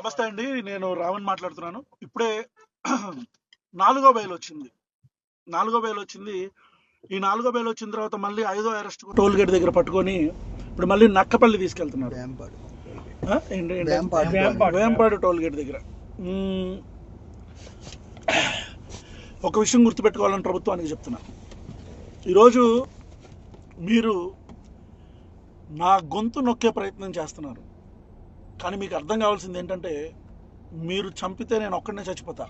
నమస్తే అండి. నేను రావణ్ మాట్లాడుతున్నాను. ఇప్పుడే నాలుగో బెయిల్ వచ్చింది. ఈ నాలుగో బెయిల్ వచ్చిన తర్వాత మళ్ళీ ఐదో అరెస్ట్ టోల్ గేట్ దగ్గర పట్టుకొని ఇప్పుడు మళ్ళీ నక్కపల్లి తీసుకెళ్తున్నారు. వేంపాడు టోల్ గేట్ దగ్గర. ఒక విషయం గుర్తుపెట్టుకోవాలని ప్రభుత్వానికి చెప్తున్నా. ఈరోజు మీరు నా గొంతు నొక్కే ప్రయత్నం చేస్తున్నారు. కానీ మీకు అర్థం కావాల్సింది ఏంటంటే, మీరు చంపితే నేను ఒక్కడనే చచ్చిపోతా.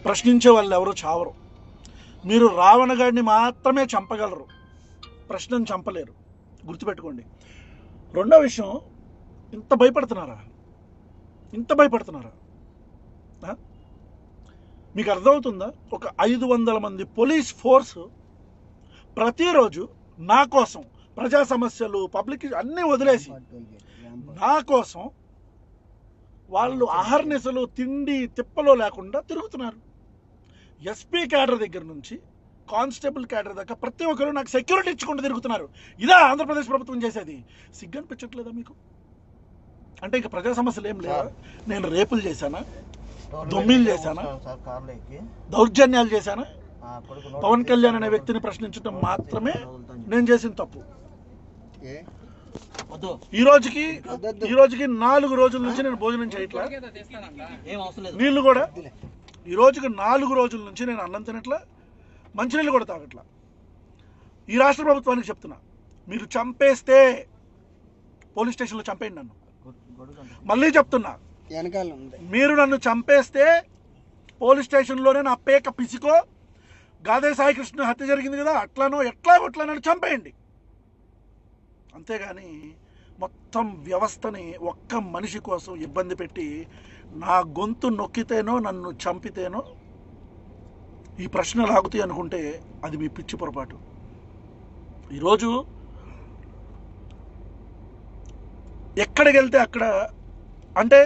ప్రశ్నించే వాళ్ళు ఎవరో చావరు. మీరు రావణ గాడిని మాత్రమే చంపగలరు, ప్రశ్నను చంపలేరు. గుర్తుపెట్టుకోండి. రెండో విషయం, ఇంత భయపడుతున్నారా? మీకు అర్థమవుతుందా? ఒక 500 మంది పోలీస్ ఫోర్స్ ప్రతిరోజు నా కోసం ప్రజా సమస్యలు, పబ్లిక్ అన్నీ వదిలేసి నా కోసం వాళ్ళు అహర్నిశలు తిండి తిప్పలో లేకుండా తిరుగుతున్నారు. ఎస్పీ క్యాడర్ దగ్గర నుంచి కానిస్టేబుల్ క్యాడర్ దాకా ప్రతి ఒక్కరు నాకు సెక్యూరిటీ ఇచ్చుకుంటూ తిరుగుతున్నారు. ఇదా ఆంధ్రప్రదేశ్ ప్రభుత్వం చేసేది? సిగ్గనిపించట్లేదా మీకు? అంటే ఇక ప్రజా సమస్యలు ఏం లేవా? నేను రేపులు చేశానా? దొమ్మిలు చేశానా? దౌర్జన్యాలు చేశానా? పవన్ కళ్యాణ్ అనే వ్యక్తిని ప్రశ్నించడం మాత్రమే నేను చేసిన తప్పు. ఈ రోజుకి 4 రోజుల నుంచి నేను భోజనం చేయట్లా, నీళ్లు కూడా ఈ రోజుకి 4 రోజుల నుంచి నేను అన్నం తినట్లా, మంచినీళ్ళు కూడా తాగట్లా. ఈ రాష్ట్ర ప్రభుత్వానికి చెప్తున్నా, మీరు చంపేస్తే పోలీస్ స్టేషన్లో చంపేయండి నన్ను. మళ్ళీ చెప్తున్నా, మీరు నన్ను చంపేస్తే పోలీస్ స్టేషన్లోనే నా పేక పిసికో, గాదే సాయి కృష్ణ హత్య జరిగింది కదా, అట్లానో ఎట్లా నన్ను చంపేయండి. అంతేగాని మొత్తం వ్యవస్థని ఒక్క మనిషి కోసం ఇబ్బంది పెట్టి నా గొంతు నొక్కితేనో నన్ను చంపితేనో ఈ ప్రశ్నలు ఆగుతాయి అనుకుంటే అది మీ పిచ్చి పొరపాటు. ఈరోజు ఎక్కడికి వెళ్తే అక్కడ, అంటే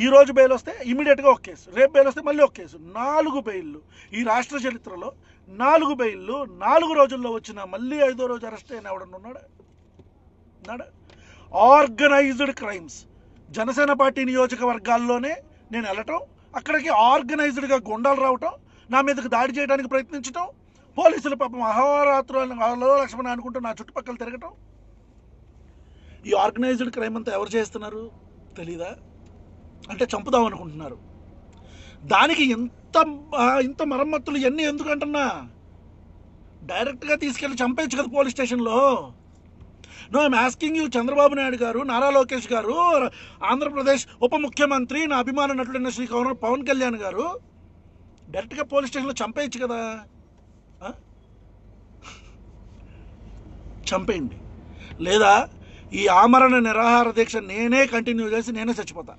ఈరోజు బెయిల్ వస్తే ఇమీడియట్గా ఒక కేసు, రేపు బెయిల్ వస్తే మళ్ళీ ఒక కేసు. 4 బెయిల్లు ఈ రాష్ట్ర చరిత్రలో, 4 బెయిల్లు 4 రోజుల్లో వచ్చిన మళ్ళీ 5వ రోజు అరెస్ట్ అయిన ఎవడన్నా ఉన్నాడా? Organized crimes. జనసేన పార్టీ నియోజకవర్గాల్లోనే నేను వెళ్ళటం, అక్కడికి ఆర్గనైజ్డ్గా గుండాలు రావటం, నా మీదకి దాడి చేయడానికి ప్రయత్నించటం, పోలీసులు పాపం అహోరాత్రులు లక్ష్మణ అనుకుంటూ నా చుట్టుపక్కల తిరగటం. ఈ ఆర్గనైజ్డ్ క్రైమ్ అంతా ఎవరు చేస్తున్నారు తెలీదా? అంటే చంపుదాం అనుకుంటున్నారు. దానికి ఇంత మరమ్మతులు ఇవన్నీ ఎందుకంటున్నా? డైరెక్ట్గా తీసుకెళ్ళి చంపేయచ్చు కదా పోలీస్ స్టేషన్లో. No, I'm asking you, Chandrababu Naidu garu, Nara Lokesh గారు, ఆంధ్రప్రదేశ్ ఉప ముఖ్యమంత్రి, నా అభిమాన నటుడైన శ్రీ పవన్ కళ్యాణ్ గారు, డైరెక్ట్గా పోలీస్ స్టేషన్లో చంపేయచ్చు కదా. చంపేయండి. లేదా ఈ ఆమరణ నిరాహార దీక్ష నేనే కంటిన్యూ చేసి నేనే చచ్చిపోతా.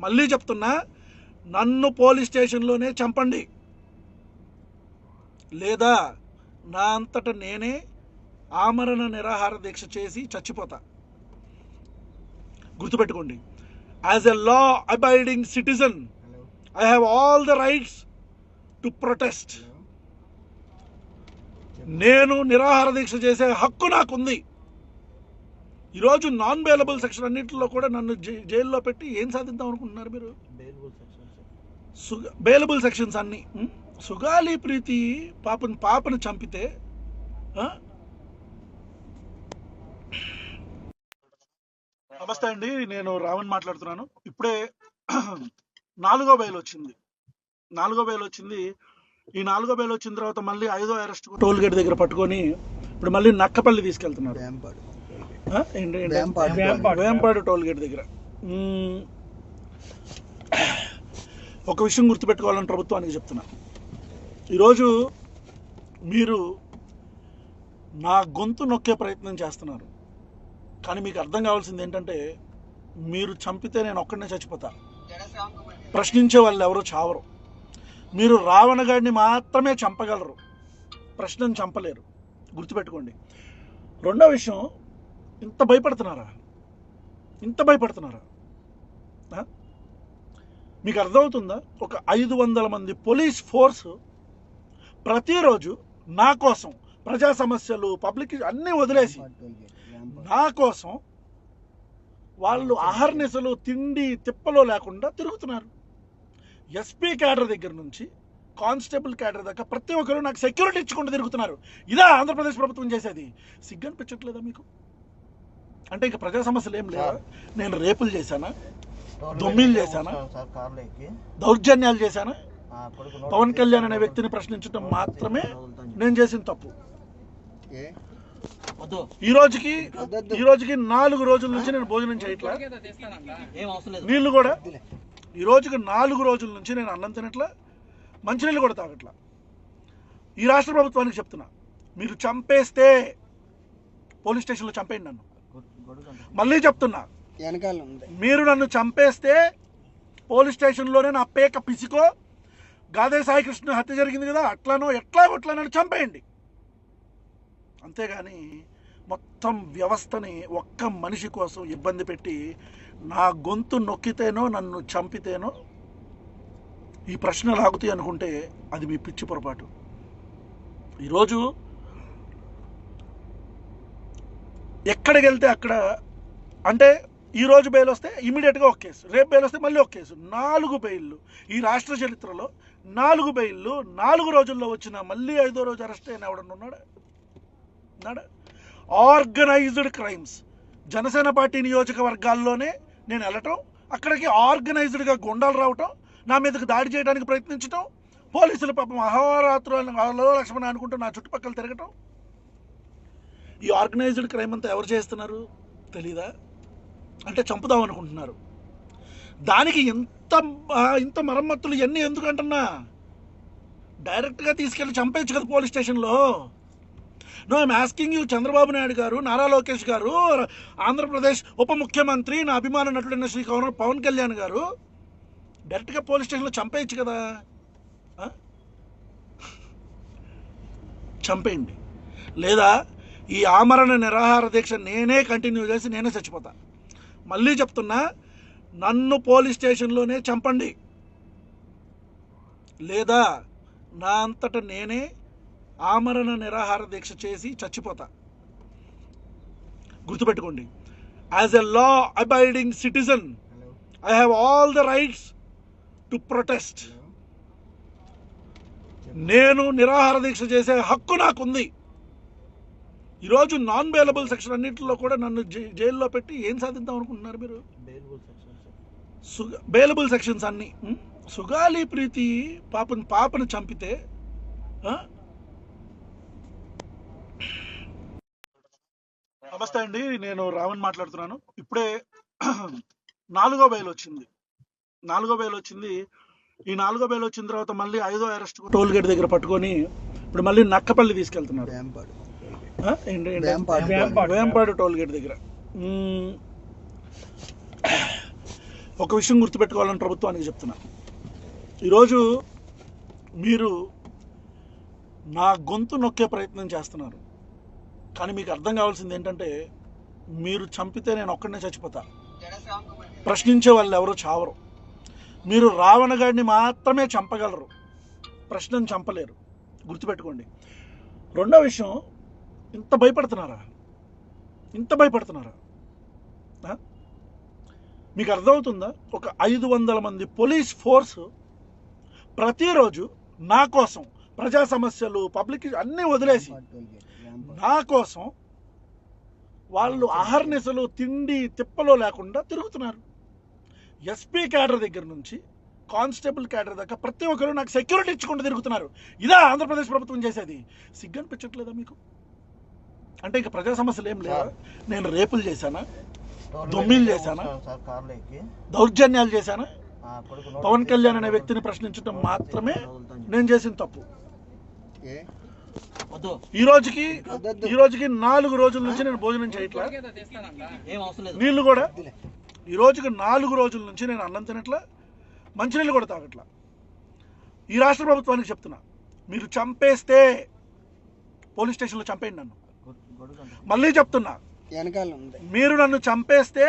మళ్ళీ చెప్తున్నా, నన్ను పోలీస్ స్టేషన్లోనే చంపండి, లేదా నా అంతటా నేనే ఆమరణ నిరాహార దీక్ష చేసి చచ్చిపోతా. గుర్తుపెట్టుకోండి, as a law abiding citizen I have all the rights to protest. నేను నిరాహార దీక్ష చేసే హక్కు నాకుంది. ఈరోజు నాన్ బెయిలబుల్ సెక్షన్ అన్నింటిలో కూడా నన్ను జైల్లో పెట్టి ఏం సాధిద్దాం అనుకుంటున్నారు మీరు? బెయిలబుల్ సెక్షన్స్ అన్ని. సుగాలి ప్రీతి పాపను చంపితే నమస్తే అండి. నేను రావణ్ మాట్లాడుతున్నాను. ఇప్పుడే 4వ బెయిల్ వచ్చింది. ఈ 4వ బెయిల్ వచ్చిన తర్వాత మళ్ళీ 5వ అరెస్ట్ టోల్ గేట్ దగ్గర పట్టుకొని ఇప్పుడు మళ్ళీ నక్కపల్లి తీసుకెళ్తున్నారు. వేంపాడు టోల్ గేట్ దగ్గర. ఒక విషయం గుర్తుపెట్టుకోవాలని ప్రభుత్వానికి చెప్తున్నా. ఈరోజు మీరు నా గొంతు నొక్కే ప్రయత్నం చేస్తున్నారు. కానీ మీకు అర్థం కావాల్సింది ఏంటంటే, మీరు చంపితే నేను ఒక్కడనే చచ్చిపోతా. ప్రశ్నించే వాళ్ళు ఎవరో చావరు. మీరు రావణ గాడిని మాత్రమే చంపగలరు, ప్రశ్నను చంపలేరు. గుర్తుపెట్టుకోండి. రెండో విషయం, ఇంత భయపడుతున్నారా? మీకు అర్థమవుతుందా? ఒక 500 మంది పోలీస్ ఫోర్స్ ప్రతిరోజు నా కోసం ప్రజా సమస్యలు, పబ్లిక్ అన్నీ వదిలేసి నా కోసం వాళ్ళు అహర్నిశలు తిండి తిప్పలో లేకుండా తిరుగుతున్నారు. ఎస్పీ క్యాడర్ దగ్గర నుంచి కానిస్టేబుల్ క్యాడర్ దాకా ప్రతి ఒక్కరు నాకు సెక్యూరిటీ ఇచ్చుకుంటూ తిరుగుతున్నారు. ఇదా ఆంధ్రప్రదేశ్ ప్రభుత్వం చేసేది? సిగ్గనిపించట్లేదా మీకు? అంటే ఇక ప్రజా సమస్యలు ఏం లేవా? నేను రేపులు చేశానా, దొమ్మిలు చేశానా, దౌర్జన్యాలు చేశానా? పవన్ కళ్యాణ్ అనే వ్యక్తిని ప్రశ్నించడం మాత్రమే నేను చేసిన తప్పు. ఈ రోజుకి 4 రోజుల నుంచి నేను భోజనం చేయట్లా, నీళ్లు కూడా ఈ రోజుకి 4 రోజుల నుంచి నేను అన్నం తినట్లా, మంచినీళ్ళు కూడా తాగట్లా. ఈ రాష్ట్ర ప్రభుత్వానికి చెప్తున్నా, మీరు చంపేస్తే పోలీస్ స్టేషన్లో చంపేయండి నన్ను. మళ్ళీ చెప్తున్నా, మీరు నన్ను చంపేస్తే పోలీస్ స్టేషన్లోనే నా పేక పిసికో, గాదే సాయి కృష్ణ హత్య జరిగింది కదా అట్లానో ఎట్లా నన్ను చంపేయండి. అంతేగాని మొత్తం వ్యవస్థని ఒక్క మనిషి కోసం ఇబ్బంది పెట్టి నా గొంతు నొక్కితేనో నన్ను చంపితేనో ఈ ప్రశ్నలు ఆగుతాయి అనుకుంటే అది మీ పిచ్చి పొరపాటు. ఈరోజు ఎక్కడికి వెళ్తే అక్కడ, అంటే ఈరోజు బెయిల్ వస్తే ఇమీడియట్గా ఒక కేసు, రేపు బెయిల్ వస్తే మళ్ళీ ఒక కేసు, 4 బెయిల్లు. ఈ రాష్ట్ర చరిత్రలో 4 బెయిల్లు 4 రోజుల్లో వచ్చిన మళ్ళీ 5వ రోజు అరెస్ట్ అయిన ఎవడన్నా ఉన్నాడా? Organized crimes. జనసేన పార్టీ నియోజకవర్గాల్లోనే నేను వెళ్ళటం, అక్కడికి ఆర్గనైజ్డ్గా గుండాలు రావటం, నా మీదకి దాడి చేయడానికి ప్రయత్నించటం, పోలీసులు పాపం అహోరాత్రులు లక్ష్మణ అనుకుంటూ నా చుట్టుపక్కల తిరగటం. ఈ ఆర్గనైజ్డ్ క్రైమ్ అంతా ఎవరు చేస్తున్నారు తెలీదా? అంటే చంపుదాం అనుకుంటున్నారు. దానికి ఇంత మరమ్మతులు ఇవన్నీ ఎందుకంటున్నా? డైరెక్ట్గా తీసుకెళ్ళి చంపేయచ్చు కదా పోలీస్ స్టేషన్లో. No I'm asking you, Chandrababu Naidu garu, Nara Lokesh గారు, ఆంధ్రప్రదేశ్ ఉప ముఖ్యమంత్రి, నా అభిమాన నటుడైన శ్రీ పవన్ కళ్యాణ్ గారు డైరెక్ట్గా పోలీస్ స్టేషన్లో చంపేయచ్చు కదా. చంపేయండి. లేదా ఈ ఆమరణ నిరాహార దీక్ష నేనే కంటిన్యూ చేసి నేనే చచ్చిపోతా. మళ్ళీ చెప్తున్నా, నన్ను పోలీస్ స్టేషన్లోనే చంపండి, లేదా నా అంతటా నేనే ఆమరణ నిరాహార దీక్ష చేసి చచ్చిపోతా. గుర్తుపెట్టుకోండి, as a law abiding citizen I have all the rights to protest. నేను నిరాహార దీక్ష చేసే హక్కు నాకుంది. ఈరోజు నాన్ బెయిలబుల్ సెక్షన్ అన్నింటిలో కూడా నన్ను జైల్లో పెట్టి ఏం సాధిద్దాం అనుకుంటున్నారు మీరు? బెయిలబుల్ సెక్షన్స్ అన్ని. సుగాలి ప్రీతి పాపను చంపితే నమస్తే అండి, నేను రావణ్ మాట్లాడుతున్నాను. ఇప్పుడే 4వ బెయిల్ వచ్చింది. ఈ 4వ బెయిల్ వచ్చిన తర్వాత మళ్ళీ 5వ అరెస్ట్ టోల్ గేట్ దగ్గర పట్టుకొని ఇప్పుడు మళ్ళీ నక్కపల్లి తీసుకెళ్తున్నారు. వేంపాడు టోల్ గేట్ దగ్గర. ఒక విషయం గుర్తుపెట్టుకోవాలని ప్రభుత్వానికి చెప్తున్నా, ఈరోజు మీరు నా గొంతు నొక్కే ప్రయత్నం చేస్తున్నారు. కానీ మీకు అర్థం కావాల్సింది ఏంటంటే, మీరు చంపితే నేను ఒక్కడనే చచ్చిపోతా, ప్రశ్నించే వాళ్ళు ఎవరో చావరు. మీరు రావణ గాడిని మాత్రమే చంపగలరు, ప్రశ్నను చంపలేరు. గుర్తుపెట్టుకోండి. రెండో విషయం, ఇంత భయపడుతున్నారా? మీకు అర్థమవుతుందా? ఒక 500 మంది పోలీస్ ఫోర్స్ ప్రతిరోజు నా కోసం ప్రజా సమస్యలు, పబ్లిక్ అన్నీ వదిలేసి నా కోసం వాళ్ళు అహర్నిశలు తిండి తిప్పలో లేకుండా తిరుగుతున్నారు. ఎస్పీ క్యాడర్ దగ్గర నుంచి కానిస్టేబుల్ క్యాడర్ దాకా ప్రతి ఒక్కరు నాకు సెక్యూరిటీ ఇచ్చుకుంటూ తిరుగుతున్నారు. ఇదా ఆంధ్రప్రదేశ్ ప్రభుత్వం చేసేది? సిగ్గనిపించట్లేదా మీకు? అంటే ఇక ప్రజా సమస్యలు ఏం లేవా? నేను రేపులు చేశానా, దొమ్మిలు చేశానా, దౌర్జన్యాలు చేశానా? పవన్ కళ్యాణ్ అనే వ్యక్తిని ప్రశ్నించడం మాత్రమే నేను చేసిన తప్పు. ఈ రోజుకి 4 రోజుల నుంచి నేను భోజనం చేయట్లా, నీళ్లు కూడా ఈ రోజుకి 4 రోజుల నుంచి నేను అన్నం తినట్లా, మంచినీళ్ళు కూడా తాగట్లా. ఈ రాష్ట్ర ప్రభుత్వానికి చెప్తున్నా, మీరు చంపేస్తే పోలీస్ స్టేషన్లో చంపేయండి నన్ను. మళ్ళీ చెప్తున్నా, మీరు నన్ను చంపేస్తే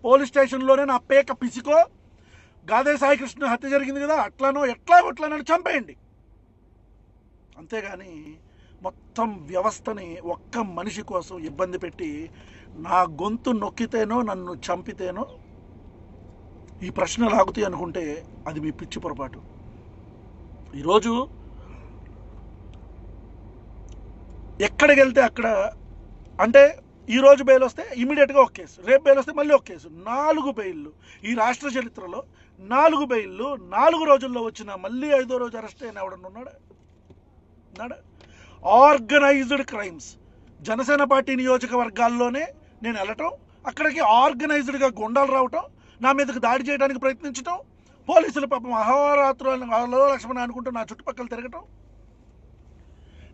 పోలీస్ స్టేషన్లోనే నా పేక పిసికో, గాదే సాయి కృష్ణ హత్య జరిగింది కదా అట్లానో నన్ను చంపేయండి. అంతేగాని మొత్తం వ్యవస్థని ఒక్క మనిషి కోసం ఇబ్బంది పెట్టి నా గొంతు నొక్కితేనో నన్ను చంపితేనో ఈ ప్రశ్నలు ఆగుతాయి అనుకుంటే అది మీ పిచ్చి పొరపాటు. ఈరోజు ఎక్కడికి వెళ్తే అక్కడ అంటే ఈరోజు బెయిల్ వస్తే ఇమీడియట్గా ఒక కేసు, రేపు బెయిల్ వస్తే మళ్ళీ ఒక కేసు, 4 బెయిల్లు. ఈ రాష్ట్ర చరిత్రలో 4 బెయిల్లు 4 రోజుల్లో వచ్చిన మళ్ళీ 5వ రోజు అరెస్ట్ అయిన ఎవడన్నా ఉన్నాడా? Organized crimes. జనసేన పార్టీ నియోజకవర్గాల్లోనే నేను వెళ్ళటం, అక్కడికి ఆర్గనైజ్డ్గా గుండాలు రావటం, నా మీదకి దాడి చేయడానికి ప్రయత్నించటం, పోలీసులు పాపం అహోరాత్రులు లక్ష్మణ అనుకుంటూ నా చుట్టుపక్కల తిరగటం.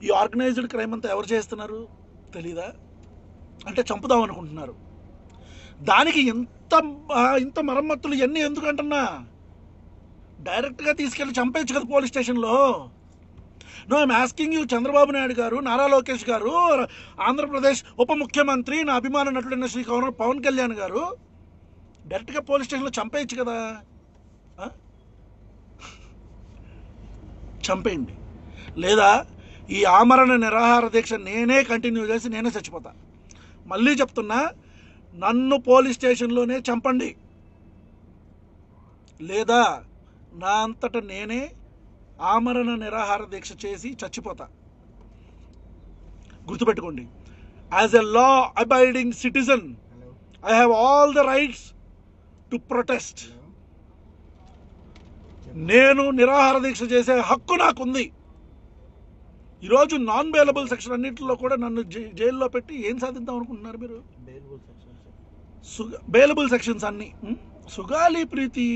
ఈ ఆర్గనైజ్డ్ క్రైమ్ అంతా ఎవరు చేస్తున్నారు తెలీదా? అంటే చంపుదాం అనుకుంటున్నారు. దానికి ఇంత మరమ్మతులు ఇవన్నీ ఎందుకంటున్నా, డైరెక్ట్గా తీసుకెళ్ళి చంపేయచ్చు కదా పోలీస్ స్టేషన్లో. No I'm asking you, Chandrababu Naidu garu, Nara Lokesh గారు, ఆంధ్రప్రదేశ్ ఉప ముఖ్యమంత్రి, నా అభిమాన నటుడైన శ్రీ పవన్ కళ్యాణ్ గారు, డైరెక్ట్గా పోలీస్ స్టేషన్లో చంపేయచ్చు కదా. చంపేయండి. లేదా ఈ ఆమరణ నిరాహార దీక్ష నేనే కంటిన్యూ చేసి నేనే చచ్చిపోతా. మళ్ళీ చెప్తున్నా, నన్ను పోలీస్ స్టేషన్లోనే చంపండి, లేదా నా అంతటా నేనే ఆమరణ నిరాహార దీక్ష చేసి చచ్చిపోతా. గుర్తుపెట్టుకోండి, as a law abiding citizen I have all the rights to protest. నేను నిరాహార దీక్ష చేసే హక్కు నాకుంది. ఈరోజు నాన్ బెయిలబుల్ సెక్షన్ అన్నింటిలో కూడా నన్ను జైల్లో పెట్టి ఏం సాధిద్దాం అనుకుంటున్నారు మీరు? బెయిలబుల్ సెక్షన్స్ అన్నీ. సుగాలి ప్రీతి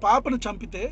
పాపను చంపితే